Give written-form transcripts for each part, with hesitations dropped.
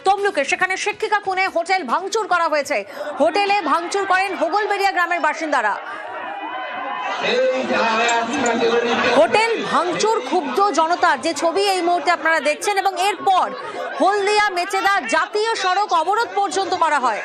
তমলুকে সেখানে শিক্ষিকা খুনে হোটেল ভাঙচুর করা হয়েছে। হোটেলে ভাঙচুর করেন হোগলবেড়িয়া গ্রামের বাসিন্দারা। হোটেল ভাঙচুর ক্ষুব্ধ জনতার যে ছবি এই মুহূর্তে আপনারা দেখছেন, এবং এরপর হলদিয়া মেচেদা জাতীয় সড়ক অবরোধ পর্যন্ত করা হয়।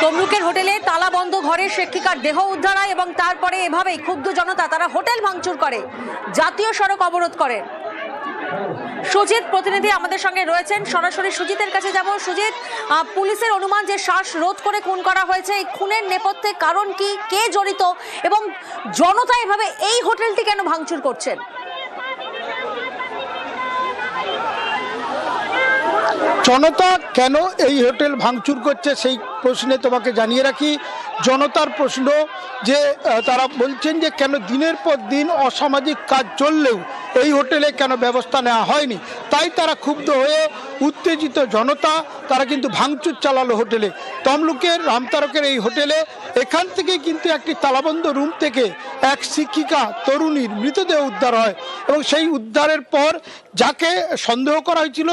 তমলুকের হোটেলে তালা বন্ধ ঘরে শিক্ষিকার দেহ উদ্ধার হয় এবং তারপরে এভাবেই ক্ষুব্ধ জনতা তারা হোটেল ভাঙচুর করে, জাতীয় সড়ক অবরোধ করে। সুজিত প্রতিনিধি আমাদের সঙ্গে রয়েছেন, সরাসরি সুজিতের কাছে যাব। সুজিত, পুলিশের অনুমান যে শ্বাসরোধ করে খুন করা হয়েছে, এই খুনের নেপথ্যে কারণ কি, কে জড়িত এবং জনতা এভাবে এই হোটেলটি কেন ভাঙচুর করছেন? জনতা কেন এই হোটেল ভাঙচুর করছে সেই প্রশ্নে তোমাকে জানিয়ে রাখি, জনতার প্রশ্ন যে তারা বলছেন যে কেন দিনের পর দিন অসামাজিক কাজ চললেও এই হোটেলে কেন ব্যবস্থা নেওয়া হয়নি, তাই তারা ক্ষুব্ধ হয়ে উত্তেজিত জনতা তারা কিন্তু ভাঙচুর চালালো হোটেলে। তমলুকের রামতারকের এই হোটেলে এখান থেকে কিন্তু একটি তালাবন্ধ রুম থেকে এক শিক্ষিকা তরুণীর মৃতদেহ উদ্ধার হয় এবং সেই উদ্ধারের পর যাকে সন্দেহ করা হয়েছিল,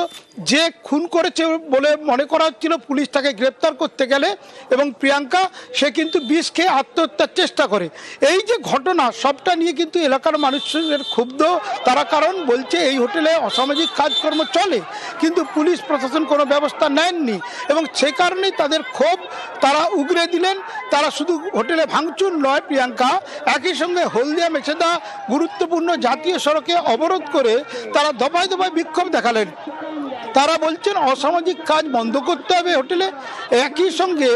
যে খুন করেছে বলে মনে করা হচ্ছিল, পুলিশ তাকে গ্রেপ্তার করতে গেলে এবং প্রিয়াঙ্কা সে কিন্তু বিষ খেয়ে আত্মহত্যার চেষ্টা করে। এই যে ঘটনা সবটা নিয়ে কিন্তু এলাকার মানুষের ক্ষুব্ধ তারা, কারণ বলছে এই হোটেলে অসামাজিক কাজকর্ম চলে কিন্তু পুলিশ প্রশাসন কোনো ব্যবস্থা নেননি এবং সে কারণেই তাদের ক্ষোভ তারা উগরে দিলেন। তারা শুধু হোটেলে ভাঙচুর নয়, প্রিয়াঙ্কা একই সঙ্গে হলদিয়া মেচেদা গুরুত্বপূর্ণ জাতীয় সড়কে অবরোধ করে তারা দফায় দফায় বিক্ষোভ দেখালেন। তারা বলছেন অসামাজিক কাজ বন্ধ করতে হবে হোটেলে। একই সঙ্গে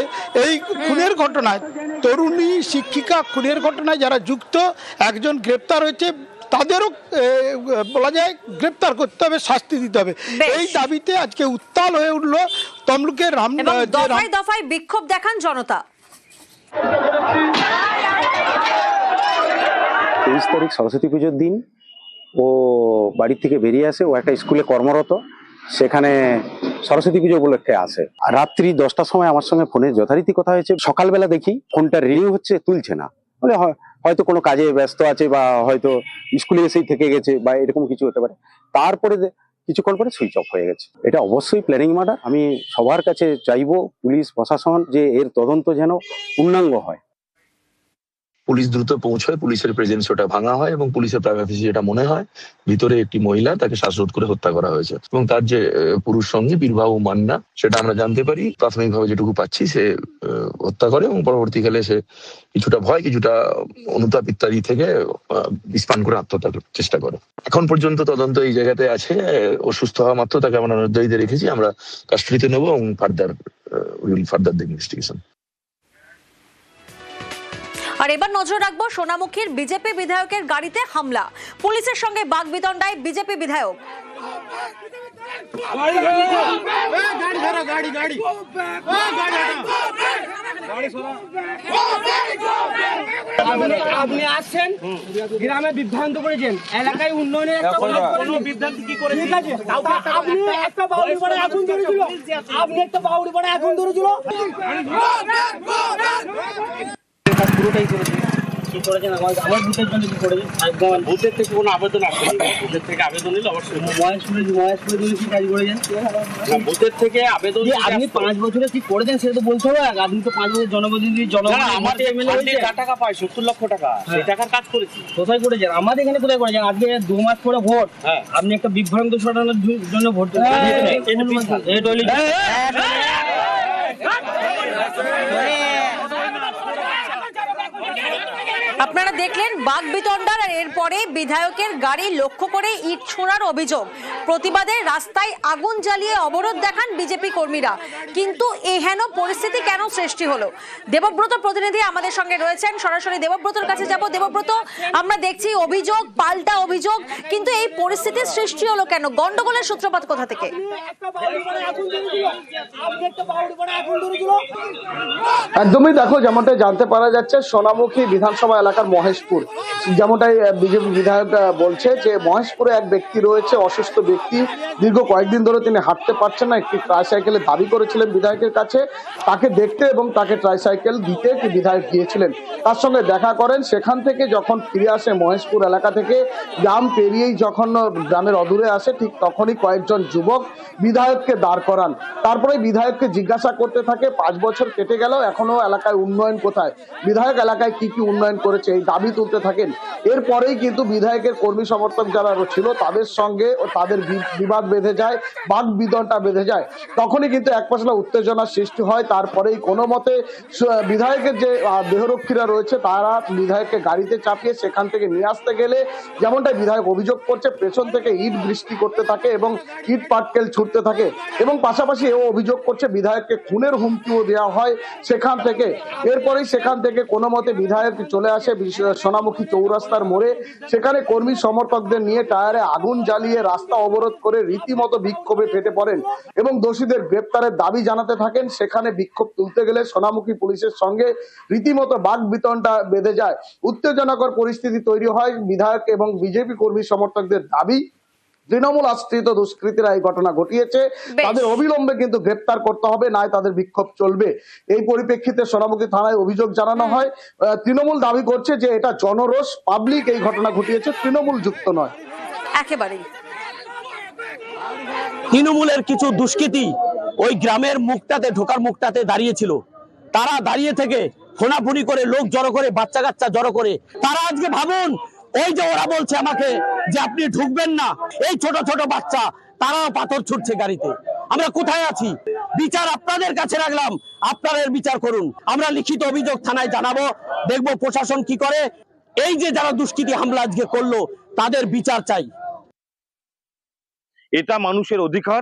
এই খুনের ঘটনায়, তরুণী শিক্ষিকা খুনের ঘটনায় যারা যুক্ত, একজন গ্রেপ্তার হয়েছে, তাদেরও বলা যায় গ্রেপ্তার করতে হবে, শাস্তি দিতে হবে। এই দাবিতে আজকে উত্তাল হয়ে উঠল তমলুকের দফায় দফায় বিক্ষোভ দেখান জনতা। 23 তারিখ সরস্বতী পুজোর দিন ও বাড়ি থেকে বেরিয়ে আসে, ও একটা স্কুলে কর্মরত, সেখানে সরস্বতী পুজো উপলক্ষে আসে। রাত্রি 10টার সময় আমার সঙ্গে ফোনে যথারীতি কথা হয়েছে। সকালবেলা দেখি ফোনটা রিং হচ্ছে, তুলছে না, বলে হয়তো কোনো কাজে ব্যস্ত আছে বা হয়তো স্কুলে এসেই থেকে গেছে বা এরকম কিছু হতে পারে। তারপরে কিছুক্ষণ পরে সুইচ অফ হয়ে গেছে। এটা অবশ্যই প্ল্যানিং মার্ডার। আমি সবার কাছে চাইবো পুলিশ প্রশাসন যে এর তদন্ত যেন পূর্ণাঙ্গ হয়। পুলিশ দ্রুত পৌঁছায়, পুলিশের প্রেজেন্স ওটা ভাঙা হয় এবং পুলিশের প্রাইমারি যেটা মনে হয় ভিতরে একটি মহিলা, তাকে শ্বাসরোধ করে হত্যা করা হয়েছে এবং তার যে পুরুষ সঙ্গে বীরবাহু মান্না, সেটা আমরা জানতে পারি প্রাথমিকভাবে যেটুকু পাচ্ছি, সে হত্যা করে এবং পরবর্তীকালে সে কিছুটা ভয়, কিছুটা অনুতাপ ইত্যাদি থেকে বিস্পান করে আত্মহত্যার চেষ্টা করে। এখন পর্যন্ত তদন্ত এই জায়গাতে আছে। অসুস্থ হওয়া মাত্র তাকে আমরা নজরদারিতে রেখেছি, আমরা কাস্টডিতে নেবো এবং ফার্দার দ্য ইনভেস্টিগেশন। আর এবার নজর রাখবো সোনামুখীর বিজেপি বিধায়কের গাড়িতে হামলা, পুলিশের সঙ্গে বাগবিতণ্ডায় বিজেপি বিধায়ক। আপনি আসছেন, গ্রামে বিভ্রান্ত করেছেন, এলাকায় উন্নয়নের বিভ্রান্তি কি করে? ঠিক আছে, আপনি একটা বাউরি পাড়ে আগুন ধরেছিল, পুরোটাই করেছে। কি করেছেন আমার ভূতের জন্য কি করেছেন? ভূতের থেকে কোনো আবেদন আসেনি, ভূতের থেকে আবেদন নিলে অবশ্যই মহেশপুরে কি কাজ করেছেন? ভূতের থেকে আবেদন আপনি 5 বছরে কি করেছেন সেটা তো বলতে হবে। আপনি তো 5 বছর জনপ্রতিনিধি, আমার টাকা পায় 70 লক্ষ টাকা, সেই টাকার কাজ করেছি। কোথায় করেছেন? আমাদের এখানে কোথায় করেছেন? আজকে 2 মাস পরে ভোট, আপনি একটা বিভ্রান্ত ছড়ানোর জন্য ভোট আপনারা দেখলেন বাগবিতণ্ডার, আর এরপরে বিধায়কের গাড়ি লক্ষ্য করে ইট ছোঁড়ার অভিযোগ। প্রতিবাদে রাস্তায় আগুন জ্বালিয়ে অবরোধ দেখান বিজেপি কর্মীরা। কিন্তু এহেন পরিস্থিতি কেন সৃষ্টি হলো? দেবব্রত প্রতিনিধি আমাদের সঙ্গে রয়েছেন, সরাসরি দেবব্রতর কাছে যাব। দেবব্রত, আমরা দেখছি অভিযোগ পাল্টা অভিযোগ, কিন্তু এই পরিস্থিতির সৃষ্টি হলো কেন? গন্ডগোলের সূত্রপাত কোথা থেকে? একদমই, দেখো যেমনটা জানতে পারা যাচ্ছে, সোনামুখী বিধানসভা এলাকার মহেশপুর, যেমনটাই বিজেপি বিধায়ক বলছে যে মহেশপুরে এক ব্যক্তি রয়েছে, অসুস্থ ব্যক্তি। ব্যক্তি, দীর্ঘ কয়েকদিন ধরে তিনি হাঁটতে পারছেন না, একটি ট্রাইসাইকেলের দাবি করেছিলেন বিধায়কের কাছে, তাকে দেখতে এবং তাকে ট্রাইসাইকেল দিতে একটি বিধায়ক গিয়েছিলেন, তার সঙ্গে দেখা করেন। সেখান থেকে যখন ফিরে আসে মহেশপুর এলাকা থেকে, গ্রাম পেরিয়েই যখন গ্রামের অদূরে আসে, ঠিক তখনই কয়েকজন যুবক বিধায়ককে দাঁড় করান। তারপরে বিধায়ককে জিজ্ঞাসা করতে থাকে 5 বছর কেটে গেল, এখনো এলাকায় উন্নয়ন কোথায়, বিধায়ক এলাকায় কি কি উন্নয়ন করেছে, এই দাবি তুলতে থাকেন। এরপরেই কিন্তু বিধায়কের কর্মী সমর্থক যারা ছিল তাদের সঙ্গে ও তাদের বিবাদ বেঁধে যায়, বাক বিতণ্ডা বেঁধে যায়। তখনই কিন্তু এক পশলা উত্তেজনার সৃষ্টি হয়। তারপরেই কোনো মতে বিধায়কের যে দেহরক্ষীরা রয়েছে তারা বিধায়ককে গাড়িতে চাপিয়ে সেখান থেকে নিয়ে আসতে গেলে, যেমনটা বিধায়ক অভিযোগ করছে, পেছন থেকে ইট বৃষ্টি করতে থাকে এবং ইট পাটকেল ছুটতে থাকে, এবং পাশাপাশি এও অভিযোগ করছে বিধায়ককে খুনের হুমকিও দেওয়া হয় সেখান থেকে। এরপরেই সেখান থেকে কোনো মতে বিধায়ক চলে আসে সোনামুখী চৌরাস্তার মোড়ে, সেখানে কর্মী সমর্থকদের নিয়ে টায়ারে আগুন জ্বালিয়ে রাস্তা অবরোধ করে রীতিমতো বিক্ষোভে ফেটে পড়েন এবং দোষীদের গ্রেপ্তারের দাবি জানাতে থাকেন। সেখানে বিক্ষোভ তুলতে গেলে সোনামুখী পুলিশের সঙ্গে রীতিমতো বাক বিতণ্ডা বেঁধে যায়, উত্তেজনাকর পরিস্থিতি তৈরি হয়। বিধায়ক এবং বিজেপি কর্মী সমর্থকদের দাবি, তৃণমূল আশ্রিত দুষ্কৃতীরা এই ঘটনা ঘটিয়েছে, তাদের অবিলম্বে কিন্তু গ্রেপ্তার করতে হবে, নয় তাদের বিক্ষোভ চলবে। এই পরিপ্রেক্ষিতে সোনামুখী থানায় অভিযোগ জানানো হয়। তৃণমূল দাবি করছে যে এটা জনরোষ, পাবলিক এই ঘটনা ঘটিয়েছে, তৃণমূল যুক্ত নয়। একেবারেই তৃণমূলের কিছু দুষ্কৃতী ওই গ্রামের মুখটাতে, ঢোকার মুখটাতে দাঁড়িয়েছিল। তারা দাঁড়িয়ে থেকে ফোনাফুনি করে, লোক জড়ো করে, বাচ্চা কাচ্চা জড়ো করে, তারা আজকে ভাবুন, ওই যে ওরা বলছে আমাকে যে আপনি ঢুকবেন না, এই ছোট ছোট বাচ্চা তারাও পাথর ছুটছে গাড়িতে। আমরা কোথায় আছি? বিচার আপনাদের কাছে রাখলাম, আপনারা বিচার করুন। আমরা লিখিত অভিযোগ থানায় জানাবো, দেখবো প্রশাসন কি করে। এই যে যারা দুষ্কৃতী হামলা আজকে করলো তাদের বিচার চাই। এটা মানুষের অধিকার,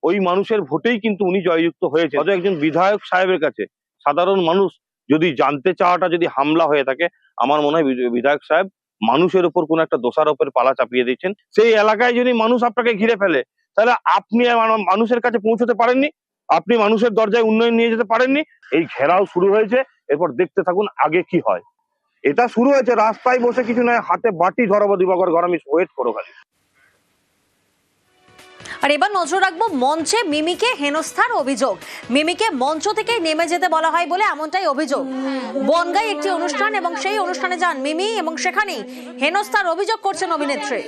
ওই মানুষের ভোটেই কিন্তু উনি জয়যুক্ত হয়েছে। অত একজন বিধায়ক সাহেবের কাছে সাধারণ মানুষ যদি জানতে চাওয়াটা যদি হামলা হয়ে থাকে, আমার মনে হয় বিধায়ক সাহেব মানুষের উপর কোন একটা দোষারোপের পালা চাপিয়ে দিচ্ছেন। সেই এলাকায় যদি মানুষ আপনাকে ঘিরে ফেলে, তাহলে আপনি মানুষের কাছে পৌঁছতে পারেননি, আপনি মানুষের দরজায় উন্নয়ন নিয়ে যেতে পারেননি। এই ঘেরাও শুরু হয়েছে, এরপর দেখতে থাকুন আগে কি হয়। এটা শুরু হয়েছে রাস্তায় বসে কিছু নয়, হাতে বাটি ধরাবো দিবাকর গরম, ওয়েট করো খালি। আর এবার নজর রাখবো মঞ্চে মিমিকে হেনস্থার অভিযোগ। মিমিকে মঞ্চ থেকে নেমে যেতে বলা হয় বলে এমনটাই অভিযোগ। বনগাঁয় একটি অনুষ্ঠান এবং সেই অনুষ্ঠানে যান মিমি এবং সেখানেই হেনস্থার অভিযোগ করছেন অভিনেত্রী।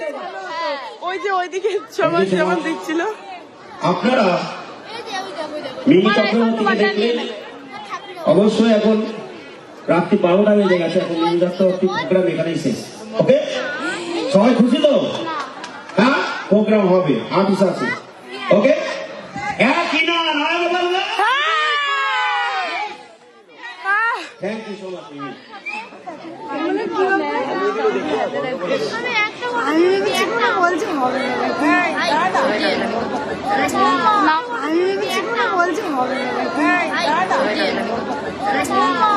ওই যে ওইদিকে সবাই যেমন দেখছিল, আপনারা মিমি চক্রবর্তীকে দেখলে অবশ্যই এখন রাত্রি 12টা বেজে গেছে, এখন মিমি চক্রবর্তী প্রোগ্রাম এখানেই শেষ। ওকে, সবাই খুশি তো? হ্যাঁ, প্রোগ্রাম হবে, আর্টিস্ট আছে। ওকে, একই না নারায়ণ বলবে। থ্যাংক ইউ সো মাচ মিমি। আমি একটা বলছি হবে না, আমি একটা বলছি হবে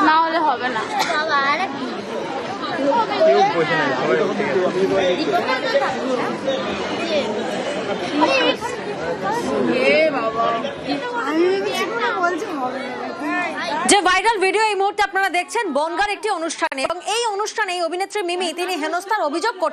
না হলে হবে না। যে ভাইরাল ভিডিও এই মুহূর্তে আপনারা দেখছেন বনগাঁর একটি অনুষ্ঠানে, এবং এই অনুষ্ঠানে অভিনেত্রী মিমি তিনি হেনস্থার অভিযোগ করছেন।